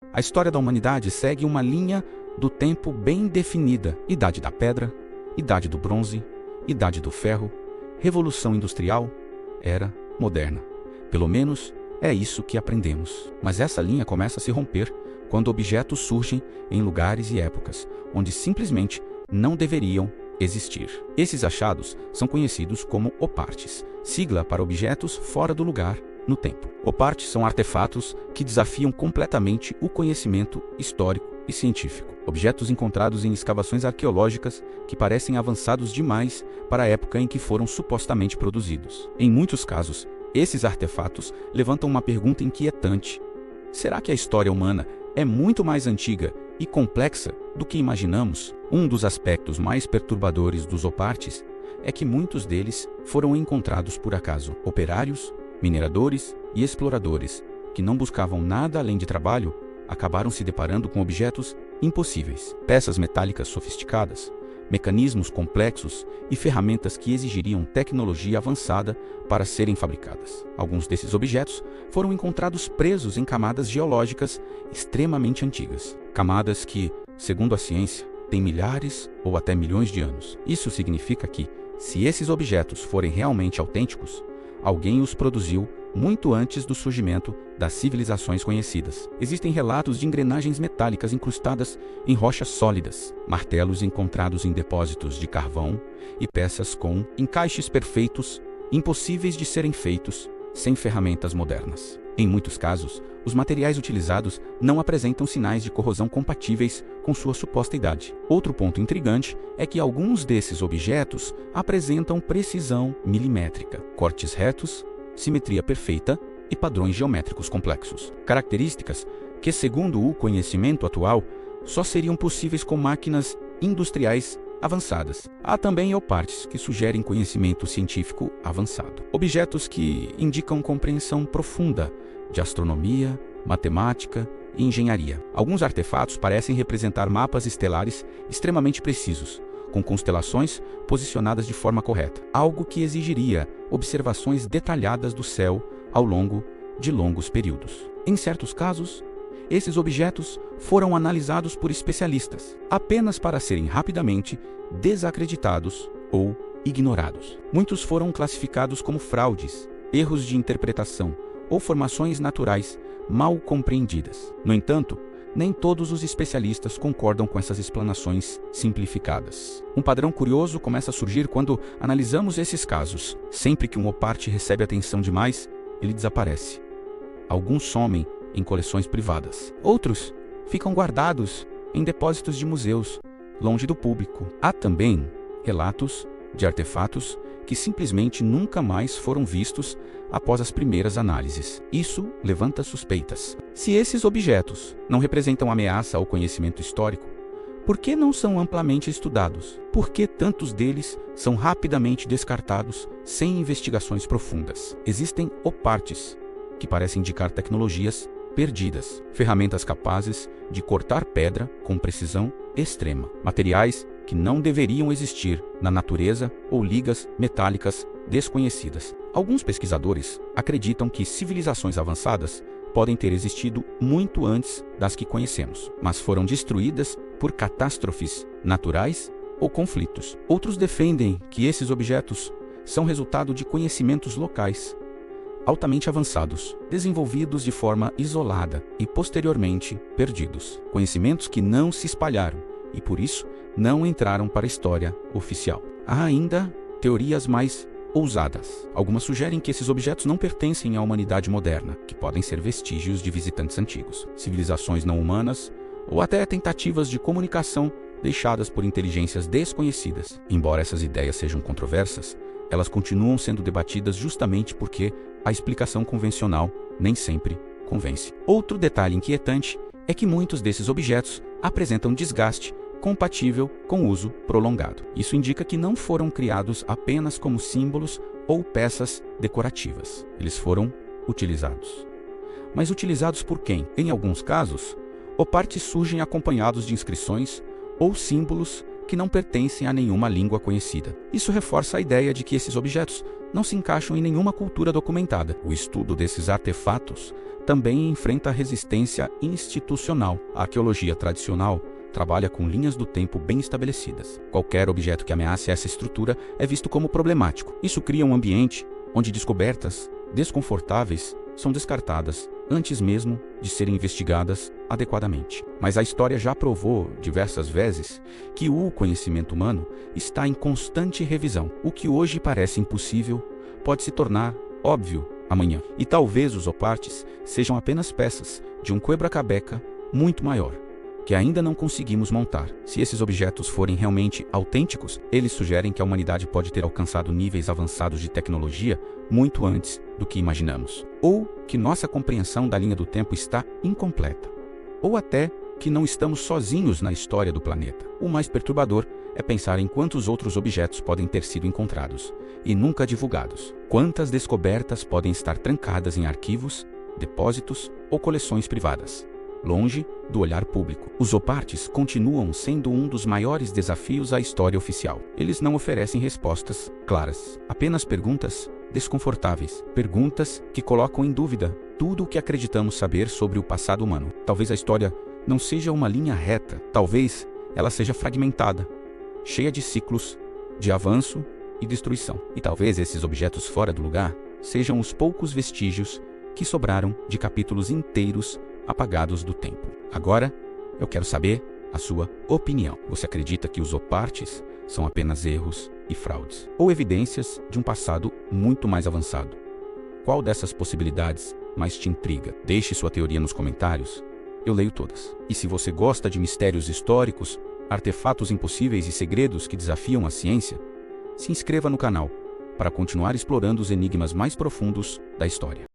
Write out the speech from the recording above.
A história da humanidade segue uma linha do tempo bem definida: Idade da Pedra, Idade do Bronze, Idade do Ferro, Revolução Industrial, Era Moderna. Pelo menos é isso que aprendemos. Mas essa linha começa a se romper quando objetos surgem em lugares e épocas onde simplesmente não deveriam existir. Esses achados são conhecidos como opartes, sigla para objetos fora do lugar no tempo. Opartes são artefatos que desafiam completamente o conhecimento histórico e científico. Objetos encontrados em escavações arqueológicas que parecem avançados demais para a época em que foram supostamente produzidos. Em muitos casos, esses artefatos levantam uma pergunta inquietante: será que a história humana é muito mais antiga e complexa do que imaginamos? Um dos aspectos mais perturbadores dos opartes é que muitos deles foram encontrados por acaso. Operários, mineradores e exploradores, que não buscavam nada além de trabalho, acabaram se deparando com objetos impossíveis. Peças metálicas sofisticadas, mecanismos complexos e ferramentas que exigiriam tecnologia avançada para serem fabricadas. Alguns desses objetos foram encontrados presos em camadas geológicas extremamente antigas. Camadas que, segundo a ciência, têm milhares ou até milhões de anos. Isso significa que, se esses objetos forem realmente autênticos, alguém os produziu muito antes do surgimento das civilizações conhecidas. Existem relatos de engrenagens metálicas incrustadas em rochas sólidas, martelos encontrados em depósitos de carvão e peças com encaixes perfeitos, impossíveis de serem feitos sem ferramentas modernas. Em muitos casos, os materiais utilizados não apresentam sinais de corrosão compatíveis com sua suposta idade. Outro ponto intrigante é que alguns desses objetos apresentam precisão milimétrica, cortes retos, simetria perfeita e padrões geométricos complexos. Características que, segundo o conhecimento atual, só seriam possíveis com máquinas industriais avançadas. Há também opartes que sugerem conhecimento científico avançado. Objetos que indicam compreensão profunda de astronomia, matemática e engenharia. Alguns artefatos parecem representar mapas estelares extremamente precisos, com constelações posicionadas de forma correta, algo que exigiria observações detalhadas do céu ao longo de longos períodos. Em certos casos, esses objetos foram analisados por especialistas, apenas para serem rapidamente desacreditados ou ignorados. Muitos foram classificados como fraudes, erros de interpretação ou formações naturais mal compreendidas. No entanto, nem todos os especialistas concordam com essas explanações simplificadas. Um padrão curioso começa a surgir quando analisamos esses casos. Sempre que um oparte recebe atenção demais, ele desaparece. Alguns somem em coleções privadas. Outros ficam guardados em depósitos de museus, longe do público. Há também relatos de artefatos que simplesmente nunca mais foram vistos após as primeiras análises. Isso levanta suspeitas. Se esses objetos não representam ameaça ao conhecimento histórico, por que não são amplamente estudados? Por que tantos deles são rapidamente descartados sem investigações profundas? Existem opartes que parecem indicar tecnologias perdidas, ferramentas capazes de cortar pedra com precisão extrema, materiais que não deveriam existir na natureza ou ligas metálicas desconhecidas. Alguns pesquisadores acreditam que civilizações avançadas podem ter existido muito antes das que conhecemos, mas foram destruídas por catástrofes naturais ou conflitos. Outros defendem que esses objetos são resultado de conhecimentos locais, altamente avançados, desenvolvidos de forma isolada e posteriormente perdidos. Conhecimentos que não se espalharam e, por isso, não entraram para a história oficial. Há ainda teorias mais ousadas. Algumas sugerem que esses objetos não pertencem à humanidade moderna, que podem ser vestígios de visitantes antigos, civilizações não humanas ou até tentativas de comunicação deixadas por inteligências desconhecidas. Embora essas ideias sejam controversas, elas continuam sendo debatidas justamente porque a explicação convencional nem sempre convence. Outro detalhe inquietante é que muitos desses objetos apresentam desgaste compatível com uso prolongado. Isso indica que não foram criados apenas como símbolos ou peças decorativas. Eles foram utilizados. Mas utilizados por quem? Em alguns casos, opartes surgem acompanhados de inscrições ou símbolos que não pertencem a nenhuma língua conhecida. Isso reforça a ideia de que esses objetos não se encaixam em nenhuma cultura documentada. O estudo desses artefatos também enfrenta resistência institucional. A arqueologia tradicional trabalha com linhas do tempo bem estabelecidas. Qualquer objeto que ameace essa estrutura é visto como problemático. Isso cria um ambiente onde descobertas desconfortáveis são descartadas antes mesmo de serem investigadas adequadamente. Mas a história já provou diversas vezes que o conhecimento humano está em constante revisão. O que hoje parece impossível pode se tornar óbvio amanhã. E talvez os opartes sejam apenas peças de um quebra-cabeça muito maior, que ainda não conseguimos montar. Se esses objetos forem realmente autênticos, eles sugerem que a humanidade pode ter alcançado níveis avançados de tecnologia muito antes do que imaginamos. Ou que nossa compreensão da linha do tempo está incompleta. Ou até que não estamos sozinhos na história do planeta. O mais perturbador é pensar em quantos outros objetos podem ter sido encontrados e nunca divulgados. Quantas descobertas podem estar trancadas em arquivos, depósitos ou coleções privadas, longe do olhar público. Os opartes continuam sendo um dos maiores desafios à história oficial. Eles não oferecem respostas claras, apenas perguntas desconfortáveis, perguntas que colocam em dúvida tudo o que acreditamos saber sobre o passado humano. Talvez a história não seja uma linha reta, talvez ela seja fragmentada, cheia de ciclos de avanço e destruição. E talvez esses objetos fora do lugar sejam os poucos vestígios que sobraram de capítulos inteiros apagados do tempo. Agora, eu quero saber a sua opinião. Você acredita que os opartes são apenas erros e fraudes, ou evidências de um passado muito mais avançado? Qual dessas possibilidades mais te intriga? Deixe sua teoria nos comentários, eu leio todas. E se você gosta de mistérios históricos, artefatos impossíveis e segredos que desafiam a ciência, se inscreva no canal para continuar explorando os enigmas mais profundos da história.